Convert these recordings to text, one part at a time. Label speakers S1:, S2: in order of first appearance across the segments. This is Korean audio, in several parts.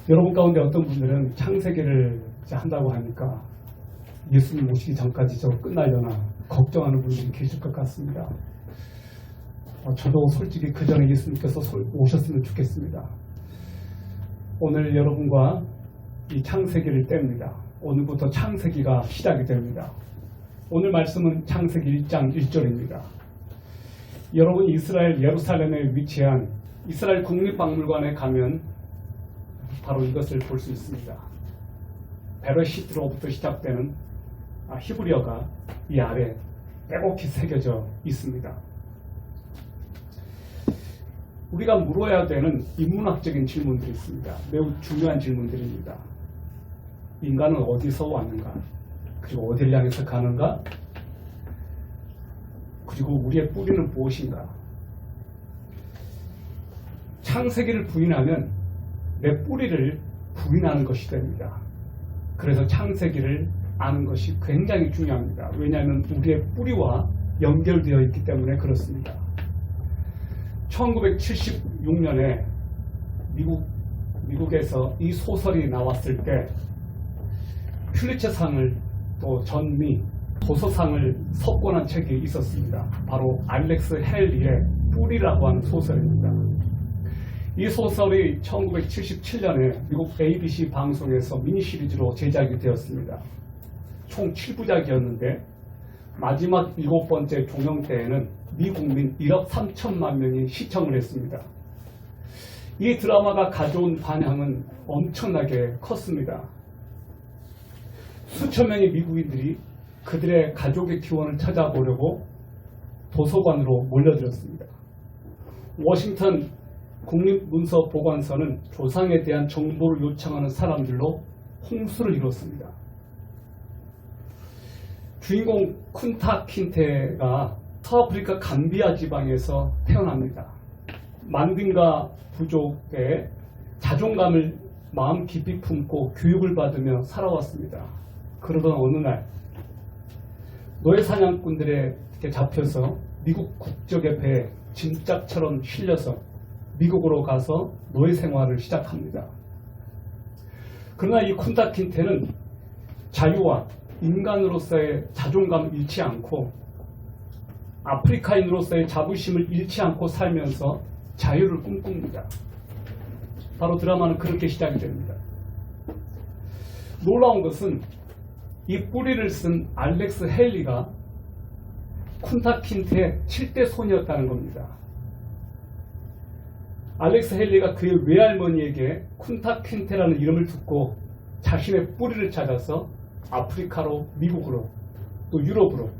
S1: 여러분 가운데 어떤 분들은 창세기를 한다고 하니까 예수님 오시기 전까지 저거 끝나려나 걱정하는 분들이 계실 것 같습니다. 저도 솔직히 그 전에 예수님께서 오셨으면 좋겠습니다. 오늘 여러분과 이 창세기를 뗍니다. 오늘부터 창세기가 시작이 됩니다. 오늘 말씀은 창세기 1장 1절입니다. 여러분 이스라엘 예루살렘에 위치한 이스라엘 국립박물관에 가면 바로 이것을 볼 수 있습니다. 베레시트로부터 시작되는 히브리어가 이 아래 빼곡히 새겨져 있습니다. 우리가 물어야 되는 인문학적인 질문들이 있습니다. 매우 중요한 질문들입니다. 인간은 어디서 왔는가? 그리고 어디를 향해서 가는가? 그리고 우리의 뿌리는 무엇인가? 창세기를 부인하면 내 뿌리를 부인하는 것이 됩니다. 그래서 창세기를 아는 것이 굉장히 중요합니다. 왜냐하면 우리의 뿌리와 연결되어 있기 때문에 그렇습니다. 1976년에 미국에서 이 소설이 나왔을 때 퓰리처상을 또 전미 도서상을 석권한 책이 있었습니다. 바로 알렉스 헬리의 뿌리라고 하는 소설입니다. 이 소설이 1977년에 미국 ABC 방송에서 미니 시리즈로 제작이 되었습니다. 총 7부작이었는데 마지막 7번째 종영 때에는 미국민 1억 3천만 명이 시청을 했습니다. 이 드라마가 가져온 반향은 엄청나게 컸습니다. 수천 명의 미국인들이 그들의 가족의 기원을 찾아보려고 도서관으로 몰려들었습니다. 워싱턴 국립문서보관소는 조상에 대한 정보를 요청하는 사람들로 홍수를 이뤘습니다. 주인공 쿤타 킨테가 서아프리카 감비아 지방에서 태어납니다. 만딩가 부족의 자존감을 마음 깊이 품고 교육을 받으며 살아왔습니다. 그러던 어느 날 노예 사냥꾼들에게 잡혀서 미국 국적의 배에 짐짝처럼 실려서 미국으로 가서 노예 생활을 시작합니다. 그러나 이 쿤타 킨테는 자유와 인간으로서의 자존감을 잃지 않고 아프리카인으로서의 자부심을 잃지 않고 살면서 자유를 꿈꿉니다. 바로 드라마는 그렇게 시작이 됩니다. 놀라운 것은 이 뿌리를 쓴 알렉스 헬리가 쿤타 킨테의 7대 손이었다는 겁니다. 알렉스 헬리가 그의 외할머니에게 쿤타 킨테라는 이름을 듣고 자신의 뿌리를 찾아서 아프리카로 미국으로 또 유럽으로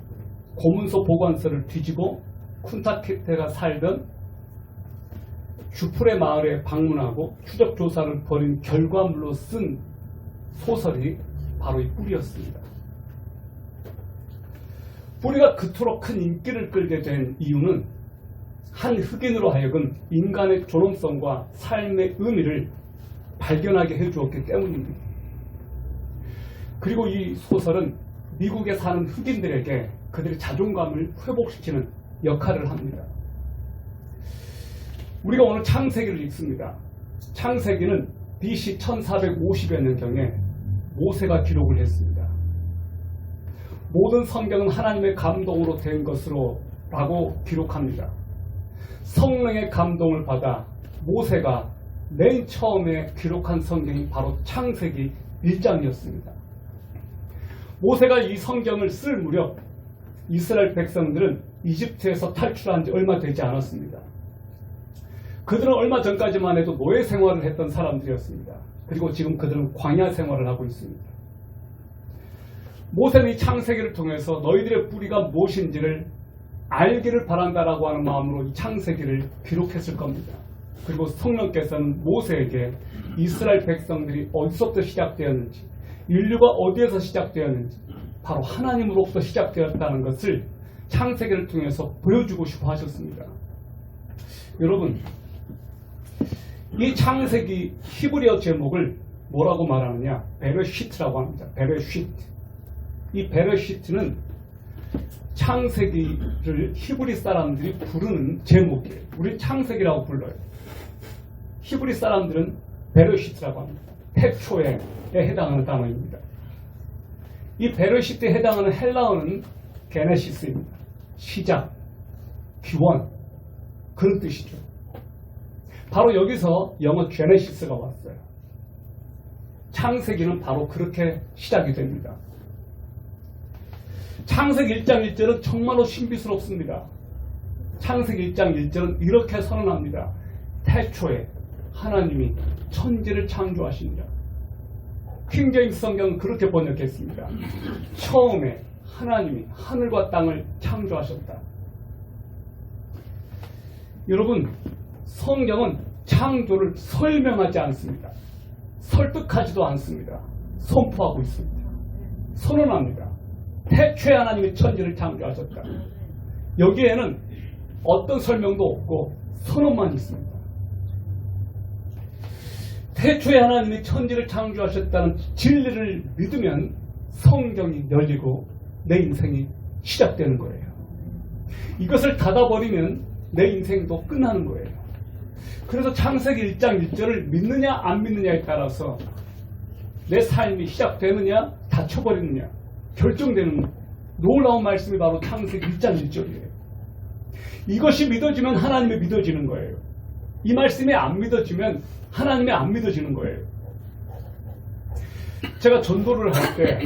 S1: 고문서 보관소를 뒤지고 쿤타 킨테가 살던 주프레 마을에 방문하고 추적 조사를 벌인 결과물로 쓴 소설이 바로 이 뿌리였습니다. 뿌리가 그토록 큰 인기를 끌게 된 이유는 한 흑인으로 하여금 인간의 존엄성과 삶의 의미를 발견하게 해주었기 때문입니다. 그리고 이 소설은 미국에 사는 흑인들에게 그들의 자존감을 회복시키는 역할을 합니다. 우리가 오늘 창세기를 읽습니다. 창세기는 BC 1450여 년경에 모세가 기록을 했습니다. 모든 성경은 하나님의 감동으로 된 것으로 라고 기록합니다. 성령의 감동을 받아 모세가 맨 처음에 기록한 성경이 바로 창세기 1장이었습니다. 모세가 이 성경을 쓸 무렵 이스라엘 백성들은 이집트에서 탈출한 지 얼마 되지 않았습니다. 그들은 얼마 전까지만 해도 노예 생활을 했던 사람들이었습니다. 그리고 지금 그들은 광야 생활을 하고 있습니다. 모세는 이 창세기를 통해서 너희들의 뿌리가 무엇인지를 알기를 바란다라고 하는 마음으로 이 창세기를 기록했을 겁니다. 그리고 성령께서는 모세에게 이스라엘 백성들이 어디서부터 시작되었는지, 인류가 어디에서 시작되었는지 바로 하나님으로부터 시작되었다는 것을 창세기를 통해서 보여주고 싶어 하셨습니다. 여러분, 이 창세기 히브리어 제목을 뭐라고 말하느냐? 베레시트라고 합니다. 베레시트. 이 베레시트는 창세기를 히브리 사람들이 부르는 제목이에요. 우리 창세기라고 불러요. 히브리 사람들은 베레시트라고 합니다. 태초에 해당하는 단어입니다. 이 베르시트에 해당하는 헬라어는 게네시스입니다. 시작, 기원, 그런 뜻이죠. 바로 여기서 영어 제네시스가 왔어요. 창세기는 바로 그렇게 시작이 됩니다. 창세기 1장 1절은 정말로 신비스럽습니다. 창세기 1장 1절은 이렇게 선언합니다. 태초에 하나님이 천지를 창조하시니라. 킹제임스 성경은 그렇게 번역했습니다. 처음에 하나님이 하늘과 땅을 창조하셨다. 여러분, 성경은 창조를 설명하지 않습니다. 설득하지도 않습니다. 선포하고 있습니다. 선언합니다. 태초에 하나님이 천지를 창조하셨다. 여기에는 어떤 설명도 없고 선언만 있습니다. 태초에 하나님이 천지를 창조하셨다는 진리를 믿으면 성경이 열리고 내 인생이 시작되는 거예요. 이것을 닫아버리면 내 인생도 끝나는 거예요. 그래서 창세기 1장 1절을 믿느냐 안 믿느냐에 따라서 내 삶이 시작되느냐 닫혀버리느냐 결정되는 놀라운 말씀이 바로 창세기 1장 1절이에요. 이것이 믿어지면 하나님이 믿어지는 거예요. 이 말씀이 안 믿어지면 하나님이 안 믿어지는 거예요. 제가 전도를 할 때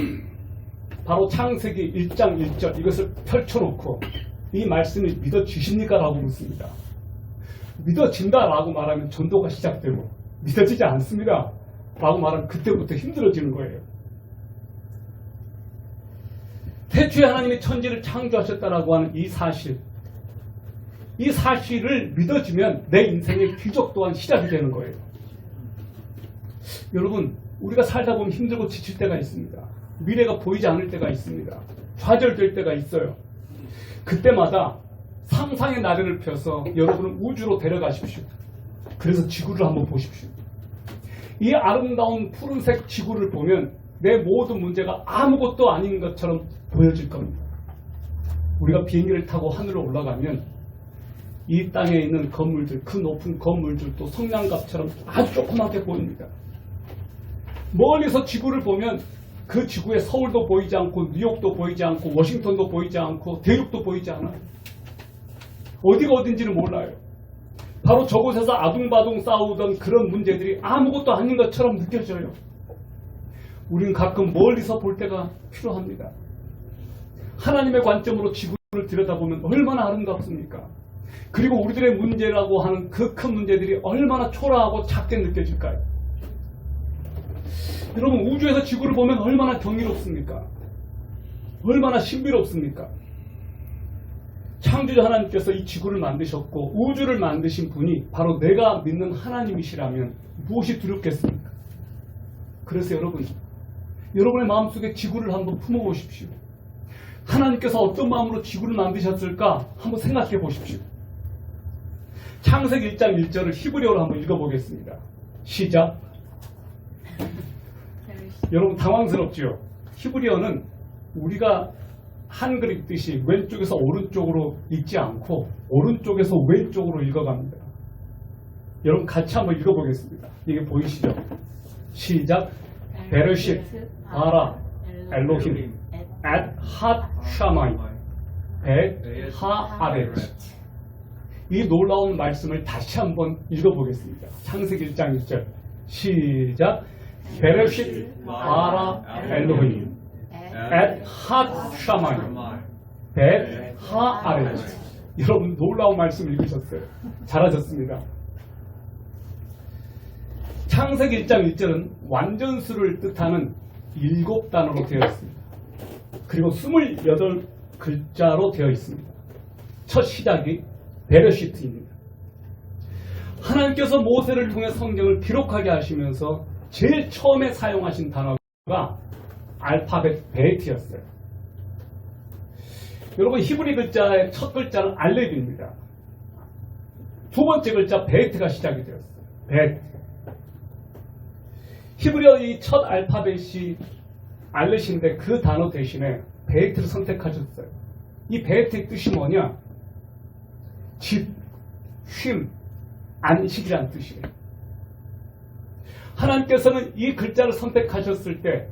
S1: 바로 창세기 1장 1절 이것을 펼쳐놓고 이 말씀이 믿어지십니까? 라고 묻습니다. 믿어진다라고 말하면 전도가 시작되고 믿어지지 않습니다 라고 말하면 그때부터 힘들어지는 거예요. 태초에 하나님이 천지를 창조하셨다라고 하는 이 사실을 믿어지면 내 인생의 기적 또한 시작이 되는 거예요. 여러분, 우리가 살다 보면 힘들고 지칠 때가 있습니다. 미래가 보이지 않을 때가 있습니다. 좌절될 때가 있어요. 그때마다 상상의 나래를 펴서 여러분은 우주로 데려가십시오. 그래서 지구를 한번 보십시오. 이 아름다운 푸른색 지구를 보면 내 모든 문제가 아무것도 아닌 것처럼 보여질 겁니다. 우리가 비행기를 타고 하늘로 올라가면 이 땅에 있는 건물들, 그 높은 건물들도 성냥갑처럼 아주 조그맣게 보입니다. 멀리서 지구를 보면 그 지구에 서울도 보이지 않고 뉴욕도 보이지 않고 워싱턴도 보이지 않고 대륙도 보이지 않아요. 어디가 어딘지는 몰라요. 바로 저곳에서 아둥바둥 싸우던 그런 문제들이 아무것도 아닌 것처럼 느껴져요. 우리는 가끔 멀리서 볼 때가 필요합니다. 하나님의 관점으로 지구를 들여다보면 얼마나 아름답습니까? 그리고 우리들의 문제라고 하는 그 큰 문제들이 얼마나 초라하고 작게 느껴질까요? 여러분, 우주에서 지구를 보면 얼마나 경이롭습니까? 얼마나 신비롭습니까? 창조자 하나님께서 이 지구를 만드셨고 우주를 만드신 분이 바로 내가 믿는 하나님이시라면 무엇이 두렵겠습니까? 그래서 여러분의 마음속에 지구를 한번 품어보십시오. 하나님께서 어떤 마음으로 지구를 만드셨을까 한번 생각해 보십시오. 창세기 1장 1절을 히브리어로 한번 읽어보겠습니다. 시작. 여러분 당황스럽지요? 히브리어는 우리가 한글 읽듯이 왼쪽에서 오른쪽으로 읽지 않고 오른쪽에서 왼쪽으로 읽어갑니다. 여러분 같이 한번 읽어보겠습니다. 이게 보이시죠? 시작. 베르시트 바라 엘로힘 앳 핫 샤마이 벳 하아렛. 이 놀라운 말씀을 다시 한번 읽어보겠습니다. 창세기 1장 1절 시작. 베르시트 바라 엘로힘 앳 핫 샤마이 벳 하아렛. 여러분 놀라운 말씀 읽으셨어요. 잘하셨습니다. 창세기 1장 1절은 완전수를 뜻하는 7단어로 되어 있습니다. 그리고 28글자로 되어 있습니다. 첫 시작이 베르시트입니다. 하나님께서 모세를 통해 성경을 기록하게 하시면서 제일 처음에 사용하신 단어가 알파벳 베트였어요. 여러분 히브리 글자의 첫 글자는 알렙입니다. 두 번째 글자 베트가 시작이 되었어요. 베트. 히브리어의 첫 알파벳이 알렛인데 그 단어 대신에 베트를 선택하셨어요. 이 베트의 뜻이 뭐냐? 집, 쉼, 안식이라는 뜻이에요. 하나님께서는 이 글자를 선택하셨을 때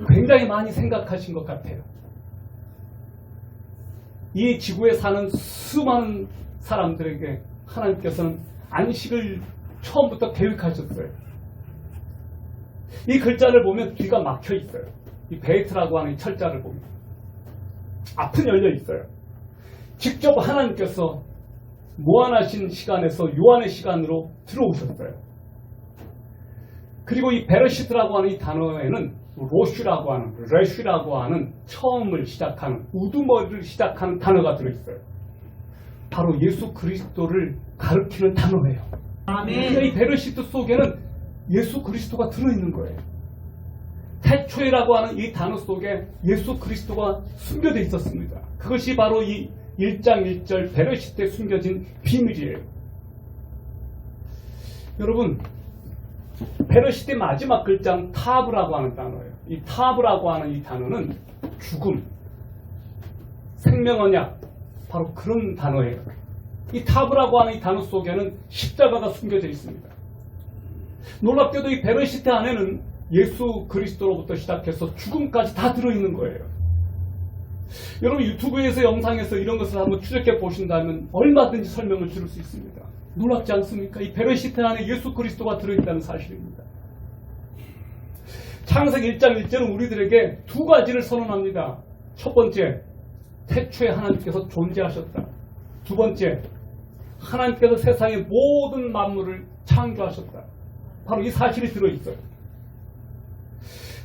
S1: 굉장히 많이 생각하신 것 같아요. 이 지구에 사는 수많은 사람들에게 하나님께서는 안식을 처음부터 계획하셨어요. 이 글자를 보면 귀가 막혀 있어요. 이 베이트라고 하는 이 철자를 보면 앞은 열려 있어요. 직접 하나님께서 무한하신 시간에서 요한의 시간으로 들어오셨어요. 그리고 이 베르시트라고 하는 이 단어에는 로슈라고 하는, 레슈라고 하는 처음을 시작하는, 우두머리를 시작하는 단어가 들어있어요. 바로 예수 그리스도를 가리키는 단어예요. 아멘. 이 베르시트 속에는 예수 그리스도가 들어있는 거예요. 태초에라고 하는 이 단어 속에 예수 그리스도가 숨겨져 있었습니다. 그것이 바로 이 1장 1절 베르시트에 숨겨진 비밀이에요. 여러분, 베르시트의 마지막 글자는 타브라고 하는 단어예요. 이 타브라고 하는 이 단어는 죽음, 생명 언약, 바로 그런 단어예요. 이 타브라고 하는 이 단어 속에는 십자가가 숨겨져 있습니다. 놀랍게도 이 베르시트 안에는 예수 그리스도로부터 시작해서 죽음까지 다 들어있는 거예요. 여러분 유튜브에서 영상에서 이런 것을 한번 추적해 보신다면 얼마든지 설명을 들을 수 있습니다. 놀랍지 않습니까? 이 베르시트 안에 예수 그리스도가 들어있다는 사실입니다. 창세기 1장 1절은 우리들에게 두 가지를 선언합니다. 첫 번째, 태초에 하나님께서 존재하셨다. 두 번째, 하나님께서 세상의 모든 만물을 창조하셨다. 바로 이 사실이 들어있어요.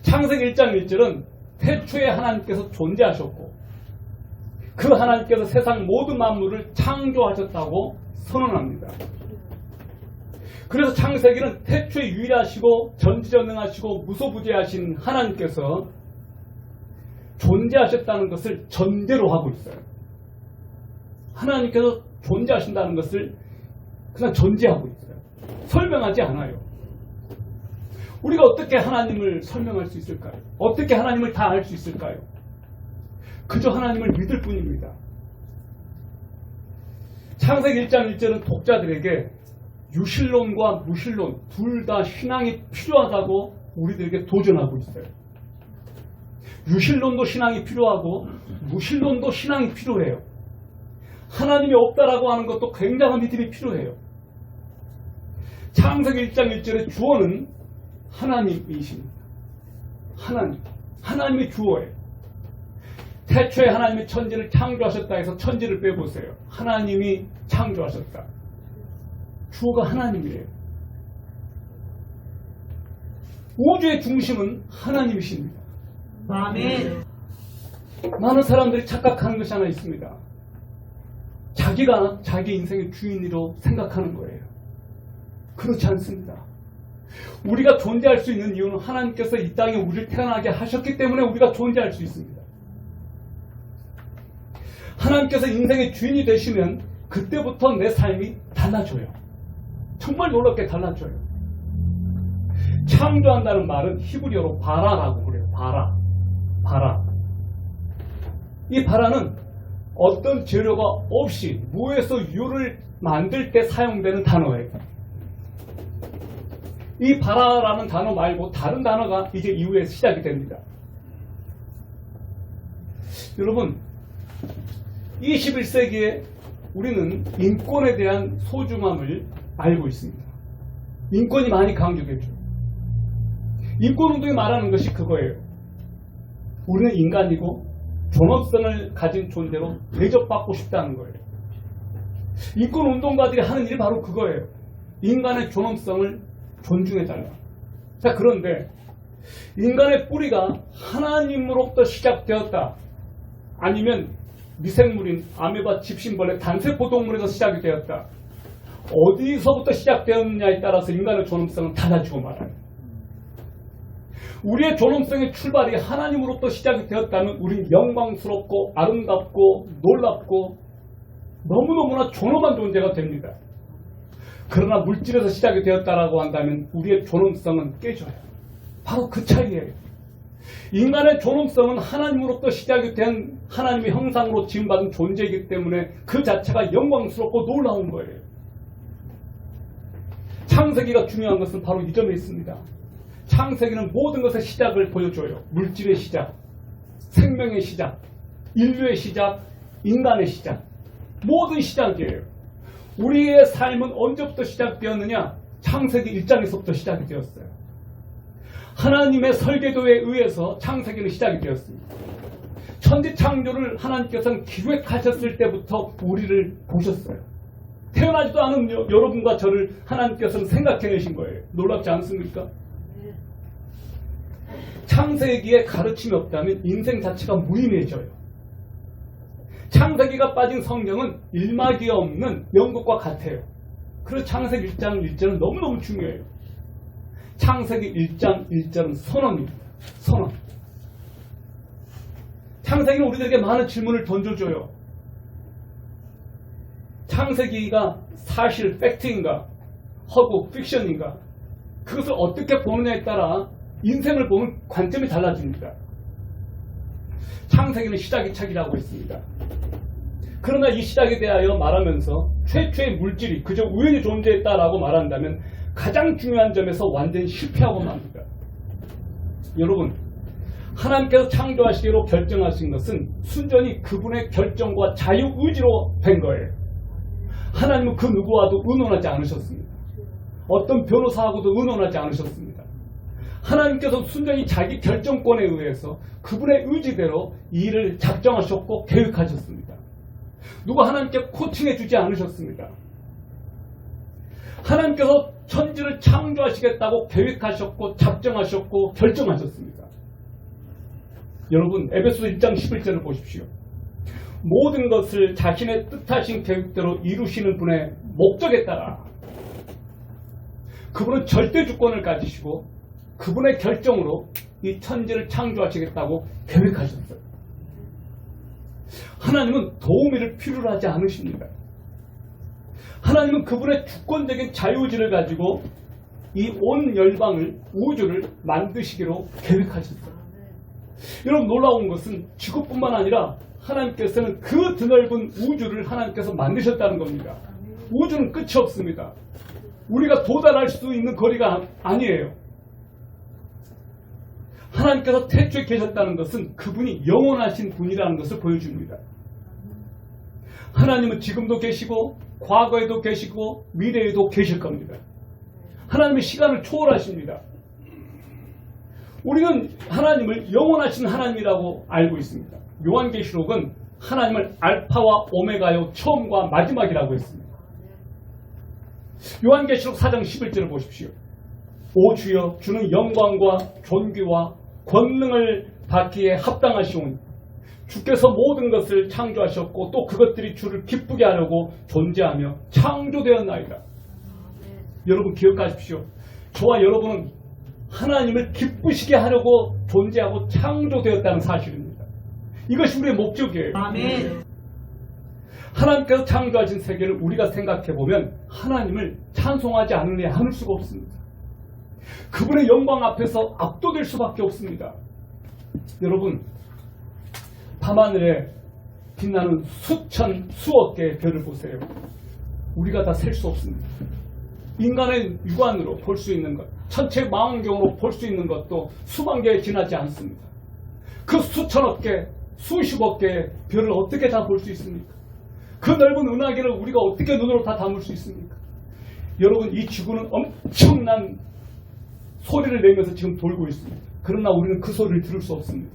S1: 창세기 1장 1절은 태초에 하나님께서 존재하셨고 그 하나님께서 세상 모든 만물을 창조하셨다고 선언합니다. 그래서 창세기는 태초에 유일하시고 전지전능하시고 무소부재하신 하나님께서 존재하셨다는 것을 전제로 하고 있어요. 하나님께서 존재하신다는 것을 그냥 전제하고 있어요. 설명하지 않아요. 우리가 어떻게 하나님을 설명할 수 있을까요? 어떻게 하나님을 다 알 수 있을까요? 그저 하나님을 믿을 뿐입니다. 창세기 1장 1절은 독자들에게 유실론과 무실론 둘 다 신앙이 필요하다고 우리들에게 도전하고 있어요. 유실론도 신앙이 필요하고 무실론도 신앙이 필요해요. 하나님이 없다라고 하는 것도 굉장한 믿음이 필요해요. 창세기 1장 1절의 주어는 하나님이십니다. 하나님이 주어예요. 태초에 하나님이 천지를 창조하셨다 해서 천지를 빼보세요. 하나님이 창조하셨다. 주어가 하나님이에요. 우주의 중심은 하나님이십니다. 아멘. 많은 사람들이 착각하는 것이 하나 있습니다. 자기가 자기 인생의 주인으로 생각하는 거예요. 그렇지 않습니다. 우리가 존재할 수 있는 이유는 하나님께서 이 땅에 우리를 태어나게 하셨기 때문에 우리가 존재할 수 있습니다. 하나님께서 인생의 주인이 되시면 그때부터 내 삶이 달라져요. 정말 놀랍게 달라져요. 창조한다는 말은 히브리어로 바라라고 그래요. 바라. 이 바라는 어떤 재료가 없이 무에서 유를 만들 때 사용되는 단어예요. 이 바라라는 단어 말고 다른 단어가 이제 이후에 시작이 됩니다. 여러분, 21세기에 우리는 인권에 대한 소중함을 알고 있습니다. 인권이 많이 강조되죠. 인권운동이 말하는 것이 그거예요. 우리는 인간이고 존엄성을 가진 존재로 대접받고 싶다는 거예요. 인권운동가들이 하는 일이 바로 그거예요. 인간의 존엄성을 존중해달라. 자, 그런데 인간의 뿌리가 하나님으로부터 시작되었다. 아니면 미생물인 아메바, 집신벌레, 단세포 동물에서 시작이 되었다. 어디서부터 시작되었느냐에 따라서 인간의 존엄성은 달라지고 말아요. 우리의 존엄성의 출발이 하나님으로부터 시작이 되었다면 우린 영광스럽고 아름답고 놀랍고 너무너무나 존엄한 존재가 됩니다. 그러나 물질에서 시작이 되었다라고 한다면 우리의 존엄성은 깨져요. 바로 그 차이예요. 인간의 존엄성은 하나님으로부터 시작이 된 하나님의 형상으로 지음받은 존재이기 때문에 그 자체가 영광스럽고 놀라운 거예요. 창세기가 중요한 것은 바로 이 점에 있습니다. 창세기는 모든 것의 시작을 보여줘요. 물질의 시작, 생명의 시작, 인류의 시작, 인간의 시작. 모든 시작이에요. 우리의 삶은 언제부터 시작되었느냐? 창세기 1장에서부터 시작이 되었어요. 하나님의 설계도에 의해서 창세기는 시작이 되었습니다. 천지 창조를 하나님께서는 기획하셨을 때부터 우리를 보셨어요. 태어나지도 않은 여러분과 저를 하나님께서는 생각해내신 거예요. 놀랍지 않습니까? 창세기에 가르침이 없다면 인생 자체가 무의미해져요. 창세기가 빠진 성경은 일막이 없는 명곡과 같아요. 그래서 창세기 1장 1절은 너무너무 중요해요. 창세기 1장 1절은 선언입니다. 선언. 창세기는 우리들에게 많은 질문을 던져줘요. 창세기가 사실 팩트인가 하고 픽션인가, 그것을 어떻게 보느냐에 따라 인생을 보는 관점이 달라집니다. 창세기는 시작이 책이라고 했습니다. 그러나 이 시작에 대하여 말하면서 최초의 물질이 그저 우연히 존재했다라고 말한다면 가장 중요한 점에서 완전히 실패하고 맙니다. 여러분, 하나님께서 창조하시기로 결정하신 것은 순전히 그분의 결정과 자유의지로 된 거예요. 하나님은 그 누구와도 의논하지 않으셨습니다. 어떤 변호사하고도 의논하지 않으셨습니다. 하나님께서 순전히 자기 결정권에 의해서 그분의 의지대로 이 일을 작정하셨고 계획하셨습니다. 누가 하나님께 코칭해 주지 않으셨습니다. 하나님께서 천지를 창조하시겠다고 계획하셨고 작정하셨고 결정하셨습니다. 여러분, 에베소서 1장 11절을 보십시오. 모든 것을 자신의 뜻하신 계획대로 이루시는 분의 목적에 따라 그분은 절대 주권을 가지시고 그분의 결정으로 이 천지를 창조하시겠다고 계획하셨어요. 하나님은 도우미를 필요로 하지 않으십니다. 하나님은 그분의 주권적인 자유의지를 가지고 이 온 열방을, 우주를 만드시기로 계획하셨어요. 여러분, 놀라운 것은 지구뿐만 아니라 하나님께서는 그 드넓은 우주를 하나님께서 만드셨다는 겁니다. 우주는 끝이 없습니다. 우리가 도달할 수 있는 거리가 아니에요. 하나님께서 태초에 계셨다는 것은 그분이 영원하신 분이라는 것을 보여줍니다. 하나님은 지금도 계시고 과거에도 계시고 미래에도 계실 겁니다. 하나님은 시간을 초월하십니다. 우리는 하나님을 영원하신 하나님이라고 알고 있습니다. 요한계시록은 하나님을 알파와 오메가요, 처음과 마지막이라고 했습니다. 요한계시록 4장 11절을 보십시오. 오 주여, 주는 영광과 존귀와 권능을 받기에 합당하시오니 주께서 모든 것을 창조하셨고 또 그것들이 주를 기쁘게 하려고 존재하며 창조되었나이다. 여러분, 기억하십시오. 저와 여러분은 하나님을 기쁘시게 하려고 존재하고 창조되었다는 사실입니다. 이것이 우리의 목적이에요.
S2: 아멘.
S1: 하나님께서 창조하신 세계를 우리가 생각해보면 하나님을 찬송하지 않을 수가 없습니다. 그분의 영광 앞에서 압도될 수밖에 없습니다. 여러분, 밤하늘에 빛나는 수천, 수억 개의 별을 보세요. 우리가 다 셀 수 없습니다. 인간의 육안으로 볼 수 있는 것, 천체 망원경으로 볼 수 있는 것도 수만 개에 지나지 않습니다. 그 수천억 개, 수십억 개의 별을 어떻게 다 볼 수 있습니까? 그 넓은 은하계를 우리가 어떻게 눈으로 다 담을 수 있습니까? 여러분, 이 지구는 엄청난 소리를 내면서 지금 돌고 있습니다. 그러나 우리는 그 소리를 들을 수 없습니다.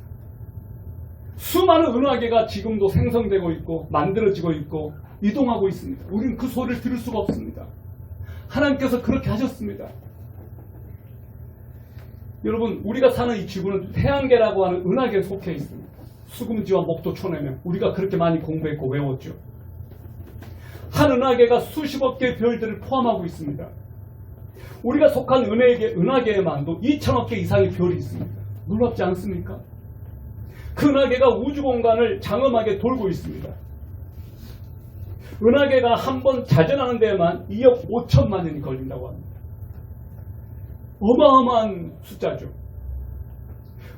S1: 수많은 은하계가 지금도 생성되고 있고 만들어지고 있고 이동하고 있습니다. 우리는 그 소리를 들을 수가 없습니다. 하나님께서 그렇게 하셨습니다. 여러분, 우리가 사는 이 지구는 태양계라고 하는 은하계에 속해 있습니다. 수금지와 목도 초내면 우리가 그렇게 많이 공부했고 외웠죠. 한 은하계가 수십억 개의 별들을 포함하고 있습니다. 우리가 속한 은하계에만도 2천억 개 이상의 별이 있습니다. 놀랍지 않습니까? 그 은하계가 우주공간을 장엄하게 돌고 있습니다. 은하계가 한 번 자전하는 데에만 2억 5천만 년이 걸린다고 합니다. 어마어마한 숫자죠.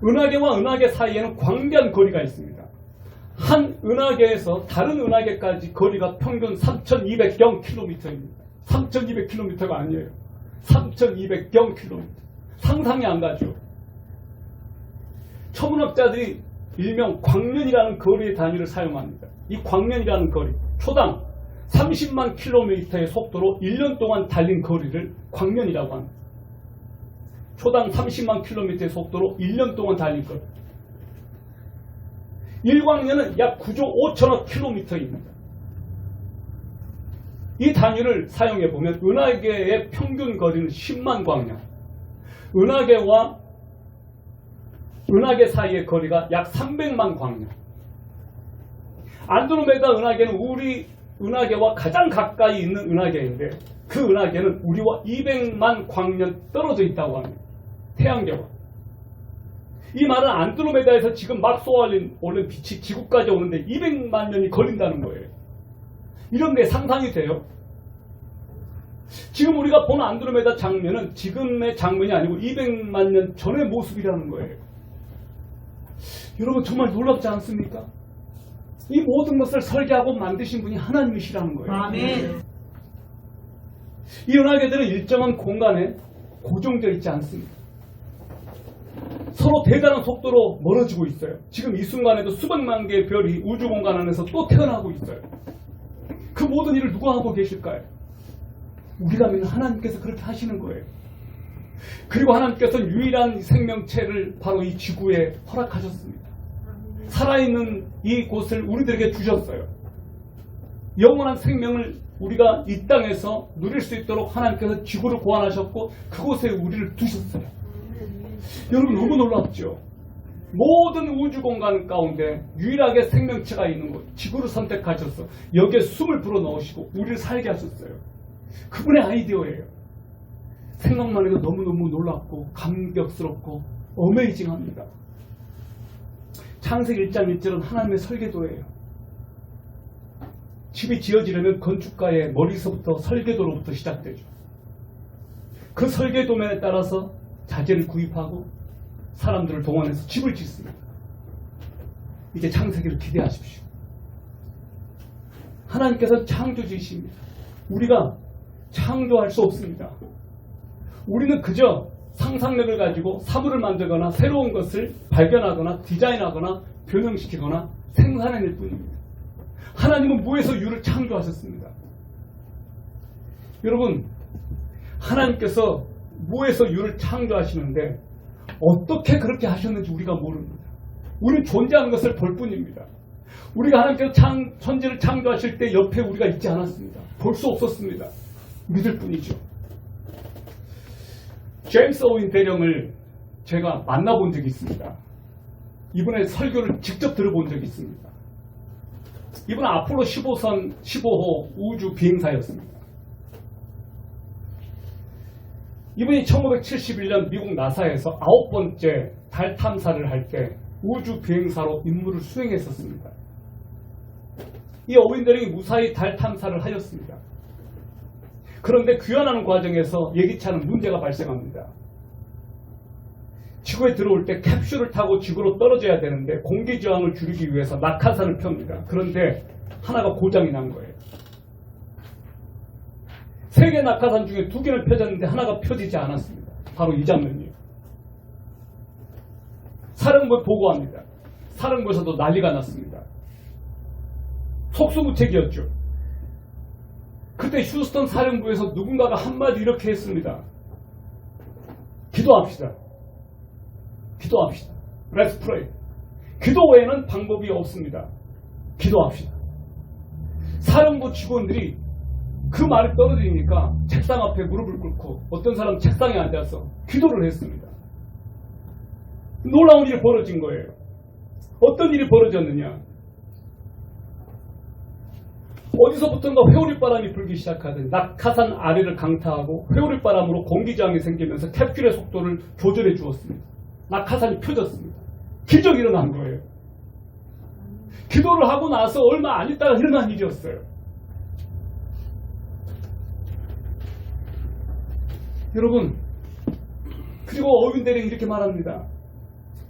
S1: 은하계와 은하계 사이에는 광대한 거리가 있습니다. 한 은하계에서 다른 은하계까지 거리가 평균 3,200km입니다. 3,200km가 아니에요. 3,200경 킬로미터. 상상이 안 가죠. 천문학자들이 일명 광년이라는 거리의 단위를 사용합니다. 이 광년이라는 거리, 초당 30만 킬로미터의 속도로 1년 동안 달린 거리를 광년이라고 합니다. 초당 30만 킬로미터의 속도로 1년 동안 달린 거리. 1광년은 약 9조 5천억 킬로미터입니다. 이 단위를 사용해 보면 은하계의 평균 거리는 10만 광년, 은하계 사이의 거리가 약 300만 광년. 안드로메다 은하계는 우리 은하계와 가장 가까이 있는 은하계인데 그 은하계는 우리와 200만 광년 떨어져 있다고 합니다. 태양계와. 이 말은 안드로메다에서 지금 막 쏘아올린 빛이 지구까지 오는데 200만 년이 걸린다는 거예요. 이런 데 상상이 돼요? 지금 우리가 본 안드로메다 장면은 지금의 장면이 아니고 200만 년 전의 모습이라는 거예요. 여러분 정말 놀랍지 않습니까? 이 모든 것을 설계하고 만드신 분이 하나님이시라는 거예요.
S2: 아멘.
S1: 이 은하계들은 일정한 공간에 고정되어 있지 않습니다. 서로 대단한 속도로 멀어지고 있어요. 지금 이 순간에도 수백만 개의 별이 우주 공간 안에서 또 태어나고 있어요. 그 모든 일을 누가 하고 계실까요? 우리가 믿는 하나님께서 그렇게 하시는 거예요. 그리고 하나님께서는 유일한 생명체를 바로 이 지구에 허락하셨습니다. 살아있는 이 곳을 우리들에게 주셨어요. 영원한 생명을 우리가 이 땅에서 누릴 수 있도록 하나님께서 지구를 고안하셨고 그곳에 우리를 두셨어요. 여러분 너무 놀랍죠? 모든 우주 공간 가운데 유일하게 생명체가 있는 곳, 지구를 선택하셔서 여기에 숨을 불어넣으시고 우리를 살게 하셨어요. 그분의 아이디어예요. 생각만 해도 너무너무 놀랍고 감격스럽고 어메이징합니다. 창세기 1장 1절은 하나님의 설계도예요. 집이 지어지려면 건축가의 머리서부터 설계도로부터 시작되죠. 그 설계도면에 따라서 자재를 구입하고 사람들을 동원해서 집을 짓습니다. 이제 창세기를 기대하십시오. 하나님께서 창조주이십니다. 우리가 창조할 수 없습니다. 우리는 그저 상상력을 가지고 사물을 만들거나 새로운 것을 발견하거나 디자인하거나 변형시키거나 생산해낼 뿐입니다. 하나님은 무에서 유를 창조하셨습니다. 여러분, 하나님께서 무에서 유를 창조하시는데 어떻게 그렇게 하셨는지 우리가 모릅니다. 우리는 존재하는 것을 볼 뿐입니다. 우리가 하나님께서 천지를 창조하실 때 옆에 우리가 있지 않았습니다. 볼 수 없었습니다. 믿을 뿐이죠. 제임스 오웬 대령을 제가 만나본 적이 있습니다. 이분의 설교를 직접 들어본 적이 있습니다. 이분은 아폴로 15호 우주 비행사였습니다. 이분이 1971년 미국 나사에서 9번째 달 탐사를 할 때 우주 비행사로 임무를 수행했었습니다. 이 오웬 대령이 무사히 달 탐사를 하였습니다. 그런데 귀환하는 과정에서 예기치 않은 문제가 발생합니다. 지구에 들어올 때 캡슐을 타고 지구로 떨어져야 되는데 공기 저항을 줄이기 위해서 낙하산을 펴니다. 그런데 하나가 고장이 난 거예요. 3개 낙하산 중에 2개는 펴졌는데 하나가 펴지지 않았습니다. 바로 이 장면이에요. 사령부에 보고합니다. 사령부에서도 난리가 났습니다. 속수무책이었죠. 그때 휴스턴 사령부에서 누군가가 한마디 이렇게 했습니다. 기도합시다. 기도합시다. Let's pray. 기도 외에는 방법이 없습니다. 기도합시다. 사령부 직원들이 그 말이 떨어지니까 책상 앞에 무릎을 꿇고 어떤 사람 책상에 앉아서 기도를 했습니다. 놀라운 일이 벌어진 거예요. 어떤 일이 벌어졌느냐? 어디서부턴가 회오리바람이 불기 시작하더니 낙하산 아래를 강타하고 회오리바람으로 공기저항이 생기면서 캡슐의 속도를 조절해 주었습니다. 낙하산이 펴졌습니다. 기적이 일어난 거예요. 기도를 하고 나서 얼마 안 있다가 일어난 일이었어요. 여러분, 그리고 오웬 대령이 이렇게 말합니다.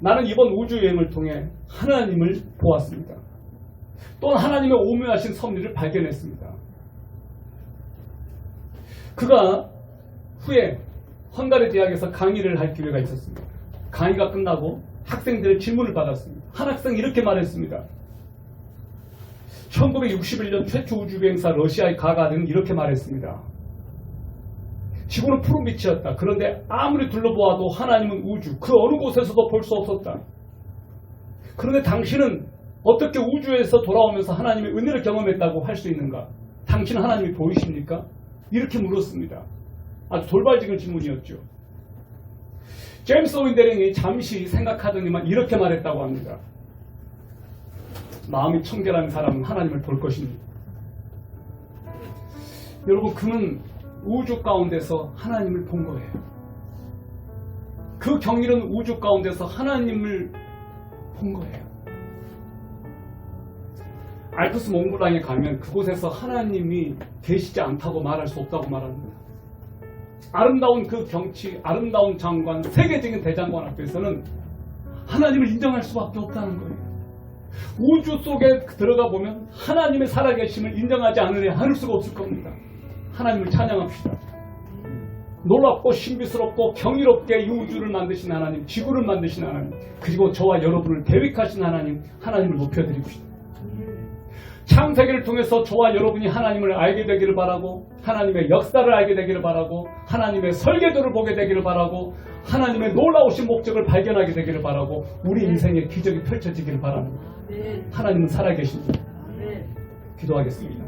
S1: 나는 이번 우주여행을 통해 하나님을 보았습니다. 또한 하나님의 오묘하신 섭리를 발견했습니다. 그가 후에 헝가리 대학에서 강의를 할 기회가 있었습니다. 강의가 끝나고 학생들의 질문을 받았습니다. 한 학생이 이렇게 말했습니다. 1961년 최초 우주비행사 러시아의 가가린은 이렇게 말했습니다. 지구는 푸른 빛이었다. 그런데 아무리 둘러보아도 하나님은 우주 그 어느 곳에서도 볼 수 없었다. 그런데 당신은 어떻게 우주에서 돌아오면서 하나님의 은혜를 경험했다고 할 수 있는가? 당신은 하나님이 보이십니까? 이렇게 물었습니다. 아주 돌발적인 질문이었죠. 제임스 오웬 대령이 잠시 생각하더니만 이렇게 말했다고 합니다. 마음이 청결한 사람은 하나님을 볼 것입니다. 여러분, 그는 우주 가운데서 하나님을 본 거예요. 그 경일은 우주 가운데서 하나님을 본 거예요. 알프스 몽블랑에 가면 그곳에서 하나님이 계시지 않다고 말할 수 없다고 말합니다. 아름다운 그 경치, 아름다운 장관, 세계적인 대장관 앞에서는 하나님을 인정할 수밖에 없다는 거예요. 우주 속에 들어가 보면 하나님의 살아계심을 인정하지 않으려 할 수가 없을 겁니다. 하나님을 찬양합시다. 놀랍고 신비스럽고 경이롭게 이 우주를 만드신 하나님, 지구를 만드신 하나님, 그리고 저와 여러분을 계획하신 하나님, 하나님을 높여드립시다. 창세기를 통해서 저와 여러분이 하나님을 알게 되기를 바라고, 하나님의 역사를 알게 되기를 바라고, 하나님의 설계도를 보게 되기를 바라고, 하나님의 놀라우신 목적을 발견하게 되기를 바라고, 우리 인생의 기적이 펼쳐지기를 바랍니다. 하나님은 살아계십니다. 기도하겠습니다.